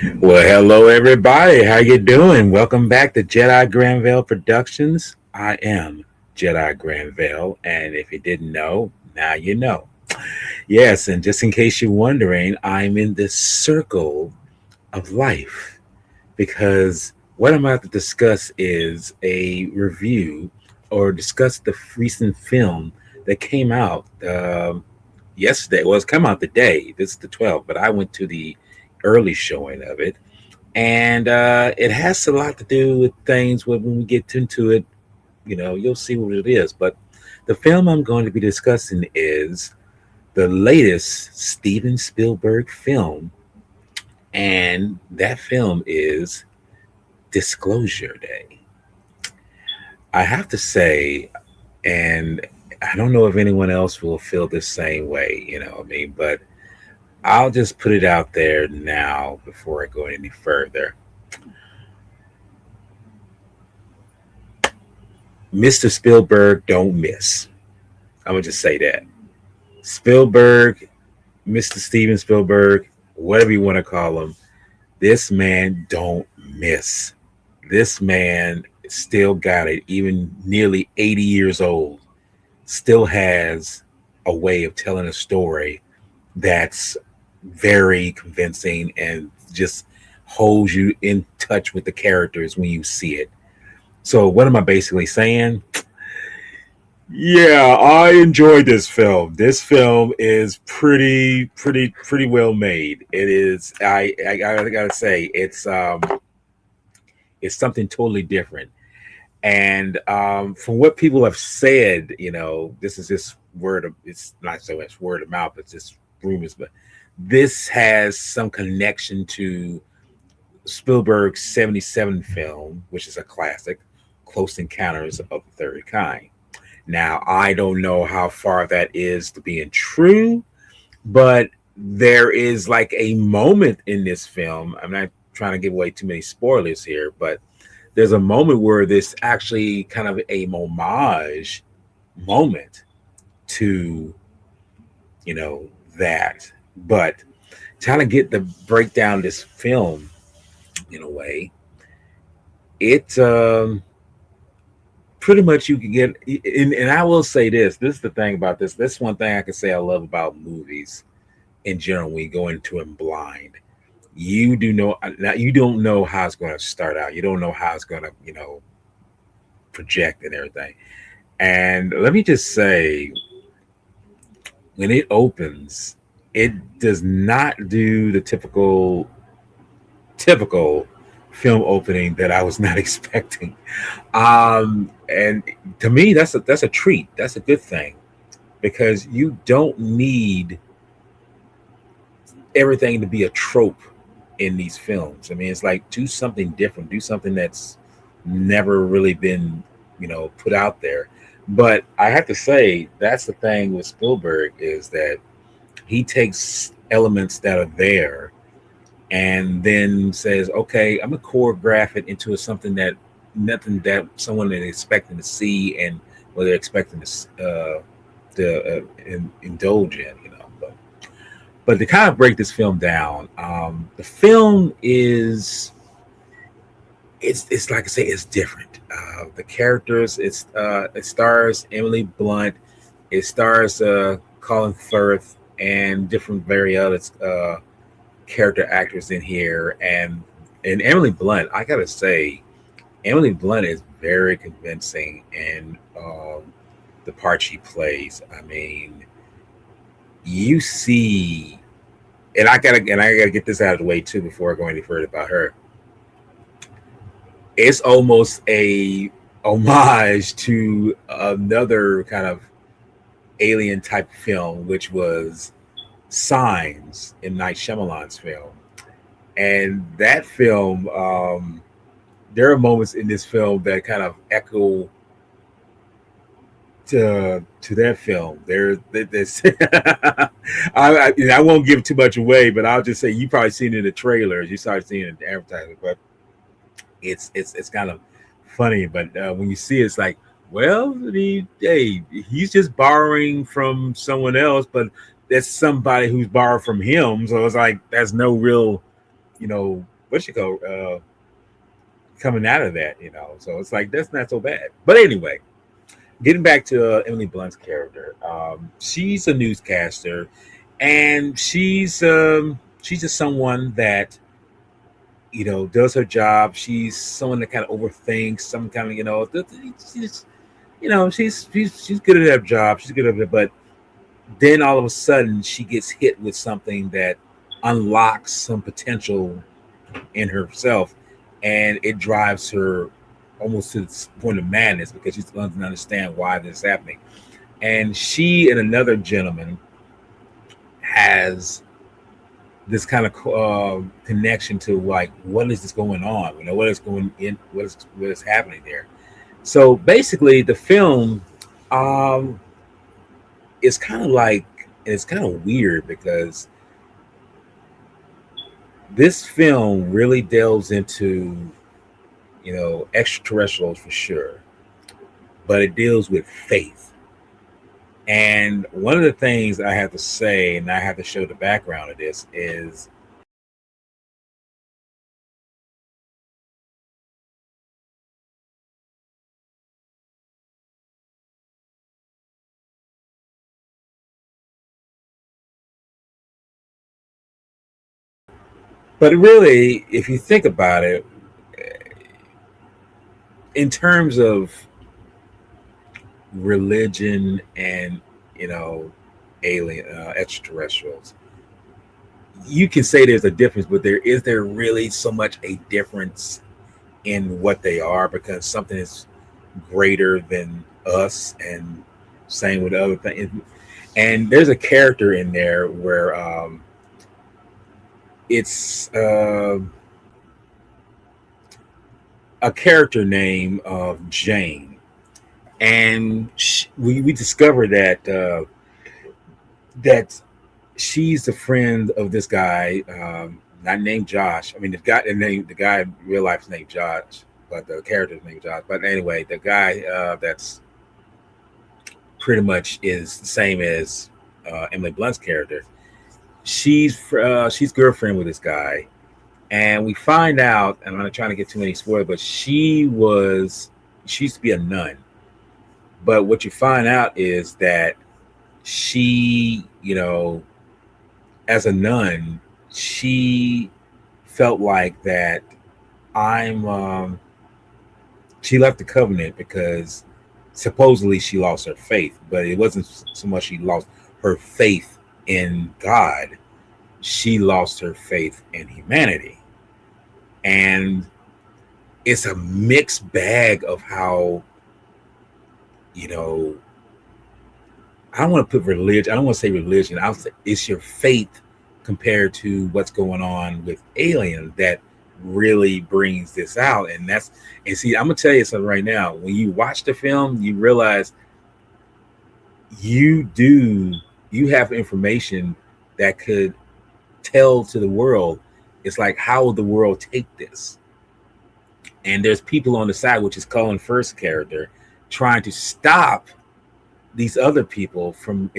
Well, hello everybody. How you doing? Welcome back to Jedi Granville Productions. I am Jedi Granville, and if you didn't know, now you know. Yes, and just in case you're wondering, I'm in this circle of life because what I'm about to discuss is a review or discuss the recent film that came out yesterday. Well, it's come out today. This is the 12th, but I went to the early showing of it, and it has a lot to do with things when we get into it. You'll see what it is. But the film I'm going to be discussing is the latest Steven Spielberg film, and that film is Disclosure Day. I have to say, and I don't know if anyone else will feel the same way, what I mean, but I'll just put it out there now before I go any further. Mr. Spielberg don't miss. I'm gonna just say that. Spielberg, Mr. Steven Spielberg, whatever you want to call him, this man don't miss. This man still got it, even nearly 80 years old, still has a way of telling a story that's very convincing and just holds you in touch with the characters when you see it. So, what am I basically saying? Yeah, I enjoyed this film. This film is pretty well made. It is. I gotta say, it's something totally different. And from what people have said, this is just word of. It's not so much word of mouth. It's just rumors, but this has some connection to Spielberg's '77 film, which is a classic, Close Encounters of the Third Kind. Now, I don't know how far that is to being true, but there is like a moment in this film. I'm not trying to give away too many spoilers here, but there's a moment where this actually kind of a homage moment to, that. But trying to get the breakdown this film in a way, it pretty much you can get, and I will say this is the thing about this one thing I can say I love about movies in general. When you go into them blind, you don't know how it's going to start out. You don't know how it's going to project and everything. And let me just say, when it opens, it does not do the typical film opening that I was not expecting. And to me, that's a treat. That's a good thing because you don't need everything to be a trope in these films. I mean, it's like do something different, do something that's never really been, put out there. But I have to say, that's the thing with Spielberg is that he takes elements that are there and then says, "Okay, I'm gonna choreograph it into something that nothing that someone is expecting to see and what they're expecting to indulge in." But to kind of break this film down, the film is it's like I say, it's different. The characters, it stars Emily Blunt, it stars Colin Firth, and different various character actors in here, and Emily Blunt. I gotta say, Emily Blunt is very convincing in the part she plays. I mean, you see, and I gotta get this out of the way too before I go any further about her. It's almost a homage to another kind of alien type film, which was Signs in Night Shyamalan's film. And that film, there are moments in this film that kind of echo to that film. There's I won't give too much away, but I'll just say you probably seen it in the trailers, you started seeing it in the advertising, but it's kind of funny. But when you see it, it's like, well, hey, he's just borrowing from someone else, but that's somebody who's borrowed from him. So it's like there's no real, you know, what you call coming out of that, you know. So it's like that's not so bad. But anyway, getting back to Emily Blunt's character, she's a newscaster, and she's just someone that does her job. She's someone that kind of overthinks, some kind of she's she's good at her job. She's good at it, but then all of a sudden she gets hit with something that unlocks some potential in herself, and it drives her almost to the point of madness because she doesn't understand why this is happening. And she and another gentleman has this kind of connection to like what is this going on? What is going in? What is happening there? So basically, the film um, is kind of like, and it's kind of weird because this film really delves into extraterrestrials for sure, but it deals with faith. And one of the things I have to say, and I have to show the background of this, is but really, if you think about it, in terms of religion and you know alien extraterrestrials, you can say there's a difference, but there really so much a difference in what they are because something is greater than us, and same with other things. And there's a character in there where it's a character name of Jane, and we discover that she's a friend of this guy, not named Josh. I mean, the guy in real life is named Josh, but the character's named Josh. But anyway, the guy that's pretty much is the same as Emily Blunt's character. She's girlfriend with this guy, and we find out. And I'm not trying to get too many spoilers, but she used to be a nun. But what you find out is that she, as a nun, she felt like that I'm. She left the covenant because supposedly she lost her faith, but it wasn't so much she lost her faith in God. She lost her faith in humanity, and it's a mixed bag of how you know I don't want to put religion. I don't want to say religion. I'll say it's your faith compared to what's going on with aliens that really brings this out. And see, I'm gonna tell you something right now. When you watch the film, you realize you do you have information that could tell to the world. It's like how will the world take this? And there's people on the side, which is Colin Firth's character, trying to stop these other people from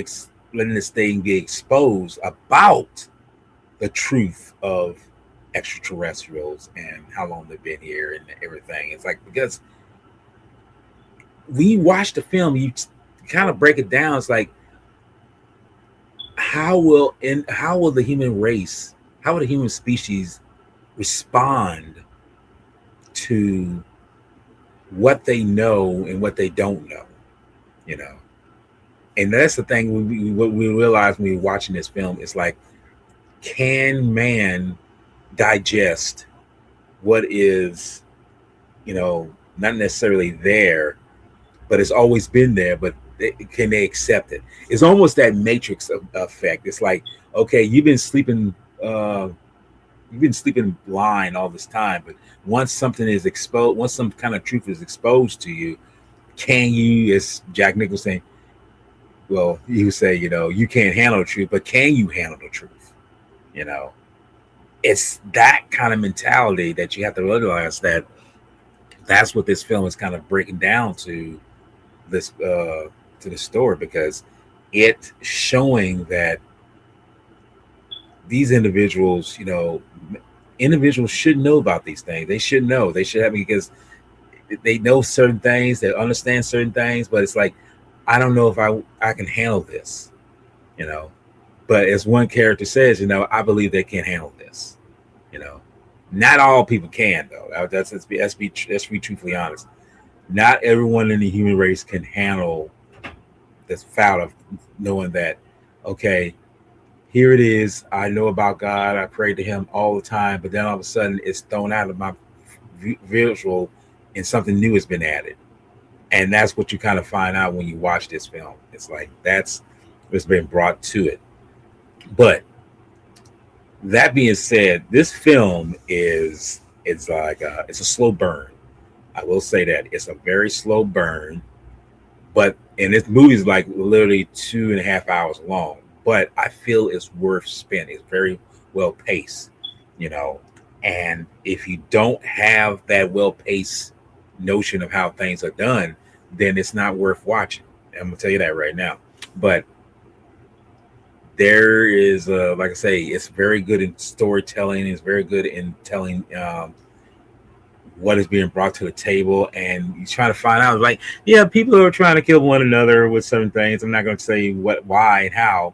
letting this thing be exposed about the truth of extraterrestrials and how long they've been here and everything. It's like because when you watch the film, you kind of break it down. It's like how will the human race, how will the human species respond to what they know and what they don't know, you know? And that's the thing what we realize when we're watching this film. It's like, can man digest what is, not necessarily there, but it's always been there, but can they accept it? It's almost that matrix effect. It's like, okay, you've been sleeping blind all this time, but once something is exposed, once some kind of truth is exposed to you, can you, as Jack Nicholson, well, you say, you can't handle the truth, but can you handle the truth? You know, it's that kind of mentality that you have to realize that that's what this film is kind of breaking down this to the story, because it showing that these individuals, individuals should know about these things. They should know. They should have, because they know certain things, they understand certain things, but it's like, I don't know if I can handle this, you know. But as one character says, I believe they can handle this, you know. Not all people can though. Let's be truthfully honest. Not everyone in the human race can handle this foul of knowing that, okay, here it is. I know about God. I pray to Him all the time, but then all of a sudden it's thrown out of my visual, and something new has been added. And that's what you kind of find out when you watch this film. It's like that's what's been brought to it. But that being said, this film is it's like it's a slow burn. I will say that it's a very slow burn. But and this movie is like literally 2.5 hours long. But I feel it's worth spending. It's very well paced, you know. And if you don't have that well paced notion of how things are done, then it's not worth watching. I'm gonna tell you that right now. But there is, like I say, it's very good in storytelling. It's very good in telling what is being brought to the table, and you try to find out. Like, yeah, people are trying to kill one another with certain things. I'm not going to say what, why, and how.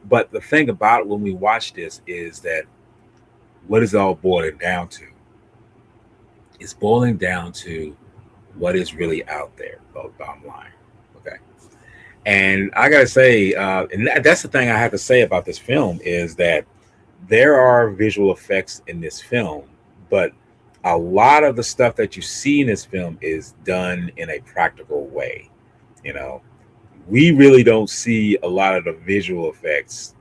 But the thing about it when we watch this is that what is it all boiling down to? It's boiling down to what is really out there. Bottom line, okay. And I gotta say, and that's the thing I have to say about this film is that there are visual effects in this film, but a lot of the stuff that you see in this film is done in a practical way. You know, we really don't see a lot of the visual effects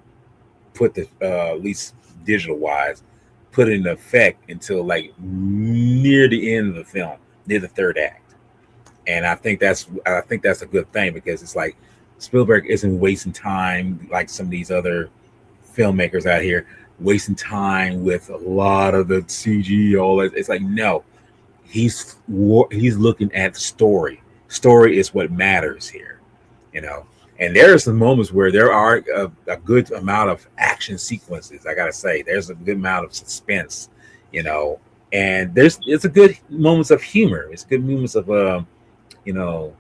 put the at least digital wise put in effect until like near the end of the film, near the third act. And I think that's a good thing because it's like Spielberg isn't wasting time like some of these other filmmakers out here wasting time with a lot of the CG. All that. It's like no, he's looking at the story. Story is what matters here, you know. And there are some moments where there are a good amount of action sequences. I gotta say, there's a good amount of suspense, you know, and there's it's a good moments of humor. It's good moments of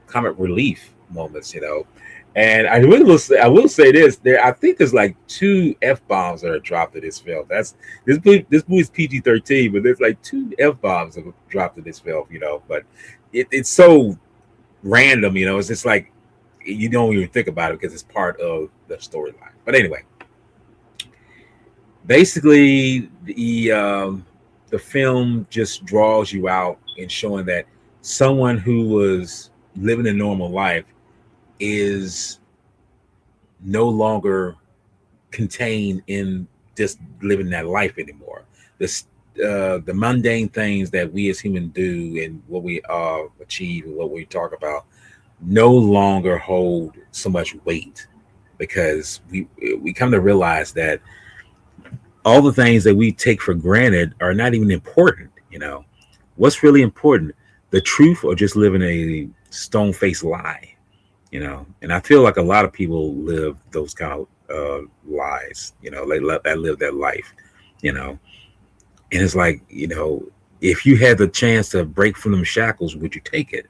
comic relief moments, you know. And I will say this: I think there's like two f bombs that are dropped in this film. This movie's PG-13, but there's like two f bombs that were dropped in this film, you know. But it's so random, you know. It's just like you don't even think about it because it's part of the storyline. But anyway, basically the film just draws you out in showing that someone who was living a normal life is no longer contained in just living that life anymore. The mundane things that we as humans do and what we achieve and what we talk about no longer hold so much weight because we come to realize that all the things that we take for granted are not even important. You know, what's really important, the truth or just living a stone faced lie, you know. And I feel like a lot of people live those kind of lies, you know, that live that life, you know. And it's like, you know, if you had the chance to break from them shackles, would you take it?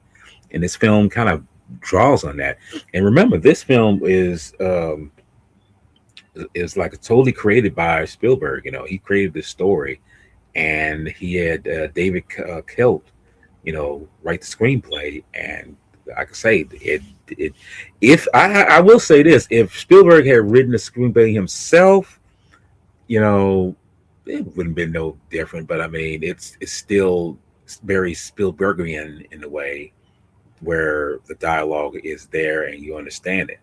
And this film kind of draws on that. And remember, this film is like totally created by Spielberg. You know, he created this story, and he had David Kelt, you know, write the screenplay. And I could say it. If I will say this, if Spielberg had written the screenplay himself, you know, it wouldn't have been no different. But I mean, it's still very Spielbergian in a way where the dialogue is there and you understand it.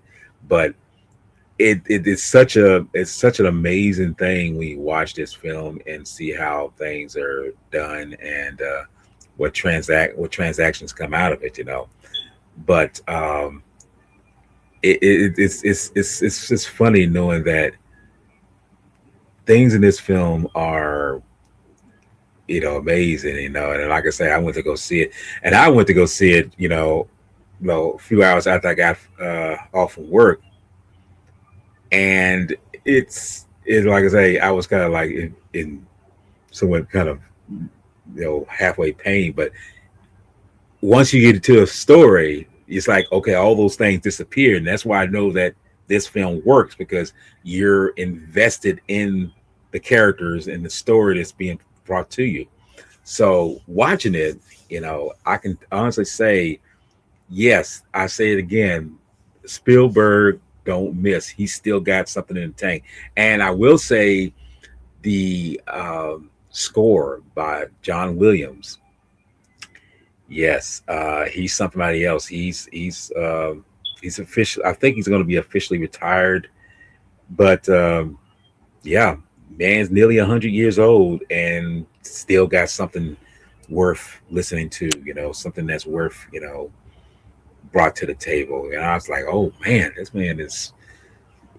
But it's such an amazing thing when you watch this film and see how things are done and what transactions come out of it, you know. But it's just funny knowing that things in this film are, you know, amazing, you know. And like I say, I went to go see it, and I went to go see it, a few hours after I got off from work, and it's like I say, I was kind of like in somewhat kind of halfway pain. But once you get into a story, it's like, okay, all those things disappear, and that's why I know that this film works, because you're invested in the characters and the story that's being brought to you. So watching it, I can honestly say, yes, I say it again, Spielberg don't miss. He's still got something in the tank. And I will say the score by John Williams. Yes, he's somebody else. He's official. I think he's going to be officially retired. But yeah, man's nearly 100 years old and still got something worth listening to. Something that's worth brought to the table. And I was like, oh man, this man is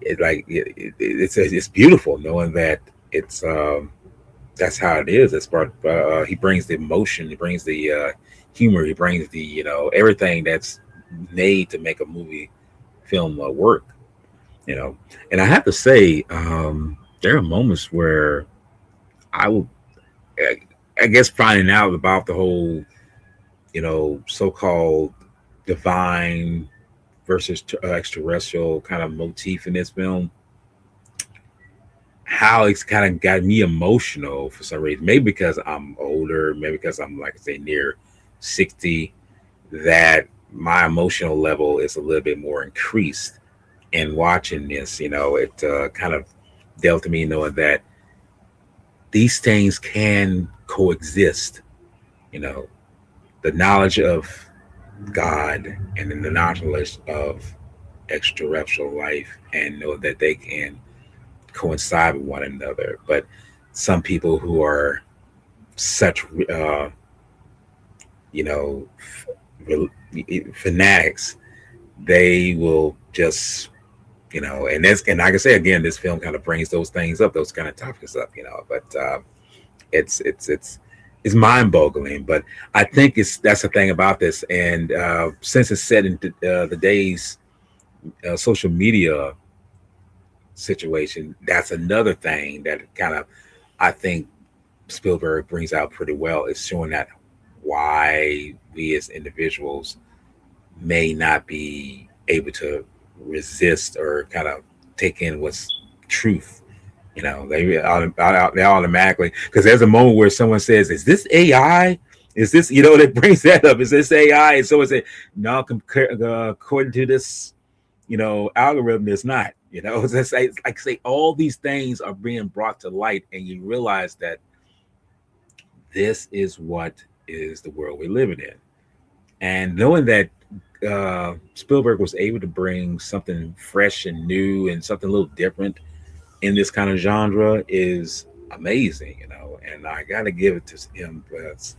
it's beautiful knowing that it's that's how it is. It's part. He brings the emotion. He brings the humor. He brings the everything that's made to make a movie film work. You know, and I have to say, there are moments where I will, I I guess, finding out about the whole so-called divine versus extraterrestrial kind of motif in this film, how it's kind of got me emotional for some reason. Maybe because I'm older, maybe because I'm, like I say, near 60, that my emotional level is a little bit more increased in watching this. It kind of dealt to me knowing that these things can coexist. You know, the knowledge of God and then the knowledge of extraterrestrial life, and know that they can coincide with one another. But some people who are such, you know, fanatics, they will just, and like I say again, this film kind of brings those things up, those kind of topics up, but it's mind-boggling. But I think that's the thing about this, and since it's set in the days social media situation, that's another thing that kind of, I think, Spielberg brings out pretty well, is showing that why we as individuals may not be able to resist or kind of take in what's truth. They automatically, because there's a moment where someone says, "Is this AI?" Is this, that brings that up? Is this AI? And someone say, "No, according to this, algorithm, it's not." It's just like say all these things are being brought to light, and you realize that this is what is the world we're living in. And knowing that Spielberg was able to bring something fresh and new and something a little different in this kind of genre is amazing. And I got to give it to him. Because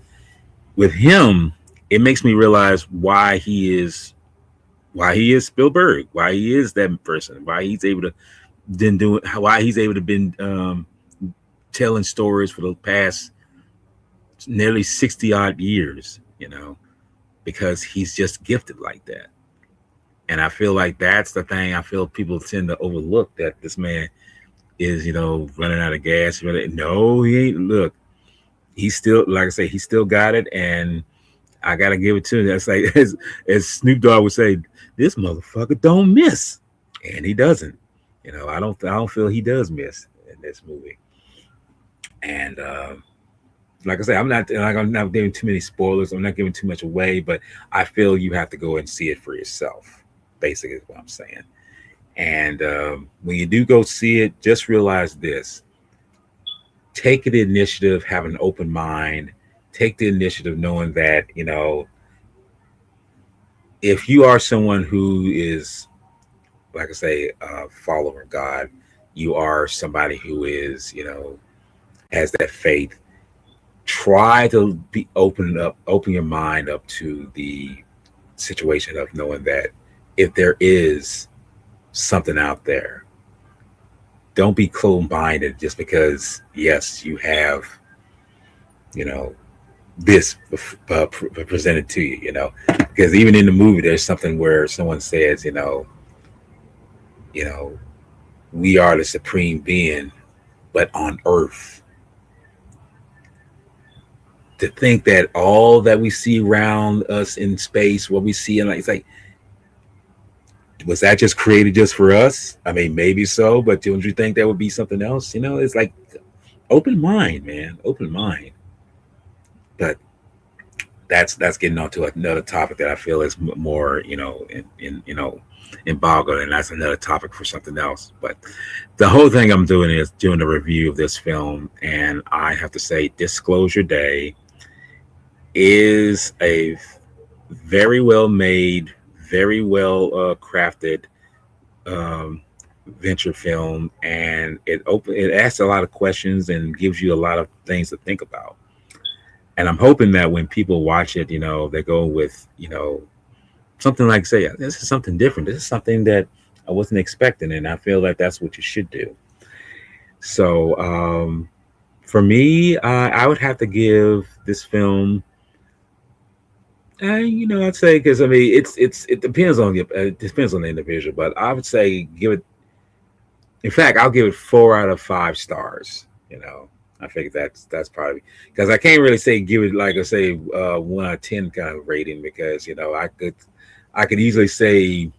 with him, it makes me realize why he is Spielberg, why he is that person, why he's able to then do it, why he's able to been telling stories for the past nearly 60 odd years, because he's just gifted like that. And I feel like that's the thing I feel people tend to overlook, that this man is, running out of gas. No, he ain't. Look, he's still, like I say, he still got it. And I got to give it to him. That's like, as Snoop Dogg would say, this motherfucker don't miss. And he doesn't. I don't feel he does miss in this movie. And like I say, I'm not giving too many spoilers. I'm not giving too much away, but I feel you have to go and see it for yourself. Basically, is what I'm saying. And when you do go see it, just realize this: take the initiative, have an open mind, take the initiative, knowing that if you are someone who is, like I say, a follower of God, you are somebody who is, has that faith. Try to be open your mind up to the situation of knowing that if there is something out there, don't be closed-minded just because, yes, you have, you know, this presented to you, because even in the movie, there's something where someone says, you know, we are the supreme being, but on earth. to think that all that we see around us in space, what we see in, like, it's like, was that just created just for us? I mean, maybe so, but don't you think there would be something else? It's like open mind, man, open mind. But that's getting on to another topic that I feel is more, in embargoed, and that's another topic for something else. But the whole thing I'm doing is doing a review of this film, and I have to say, Disclosure Day is a very well made, very well crafted um, venture film, and it asks a lot of questions and gives you a lot of things to think about. And I'm hoping that when people watch it, they go with, something like, say, this is something different. This is something that I wasn't expecting, and I feel like that's what you should do. So for me, I would have to give this film. I'd say, because I mean, it depends on it depends on the individual, but I would say give it. In fact, I'll give it 4 out of 5 stars. I think that's probably, because I can't really say give it, like I say, 1 out of 10 kind of rating, because I could easily say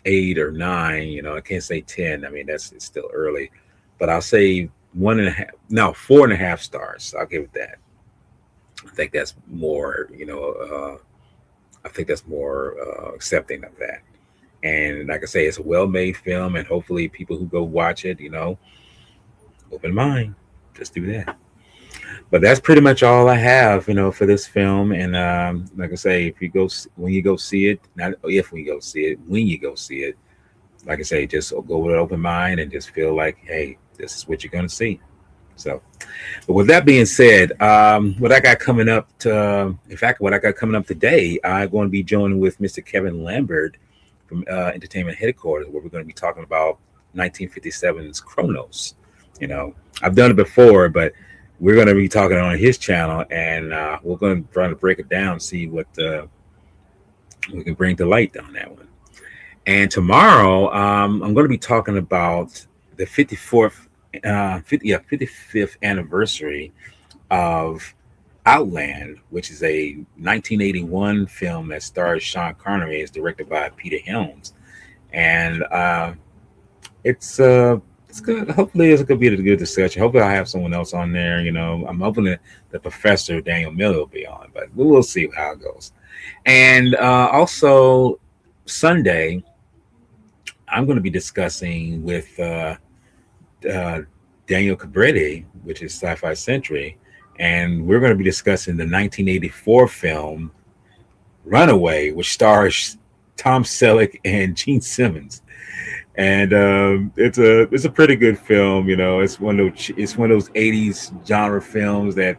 8 or 9. I can't say 10. I mean, it's still early, but I'll say 1.5. No, 4.5 stars. I'll give it that. I think that's more. I think that's more accepting of that. And like I say, it's a well-made film, and hopefully, people who go watch it, open mind, just do that. But that's pretty much all I have, for this film. And like I say, if you go when you go see it, not if we go see it, when you go see it, like I say, just go with an open mind and just feel like, hey, this is what you're going to see. So, but with that being said, what I got coming up in fact, what I got coming up today, I'm going to be joining with Mr. Kevin Lambert from Entertainment Headquarters, where we're going to be talking about 1957's Chronos. I've done it before, but we're going to be talking on his channel, and we're going to try to break it down, see what we can bring to light on that one. And tomorrow, I'm going to be talking about the 55th anniversary of Outland, which is a 1981 film that stars Sean Connery, is directed by Peter Helms, and it's good. Hopefully, it's going to be a good discussion. Hopefully, I have someone else on there. I'm hoping that the professor Daniel Miller will be on, but we'll see how it goes. And also Sunday, I'm going to be discussing with Daniel Cabretti, which is Sci-Fi Century, and we're going to be discussing the 1984 film Runaway, which stars Tom Selleck and Gene Simmons. And it's a pretty good film. It's one of those 80s genre films that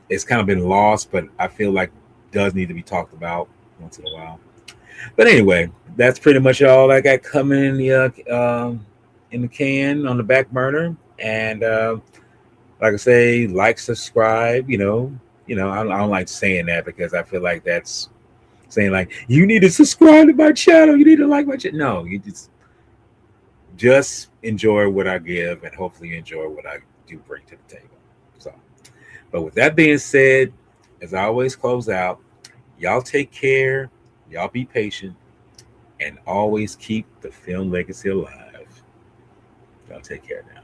it's kind of been lost, but I feel like does need to be talked about once in a while. But anyway, that's pretty much all I got coming in the can on the back burner. And like I say, like, subscribe. I don't like saying that, because I feel like that's saying, like, you need to subscribe to my channel, you need to like my channel. No, you just enjoy what I give, and hopefully you enjoy what I do bring to the table. So, but with that being said, as I always close out, y'all take care, y'all be patient, and always keep the film legacy alive. Y'all take care now.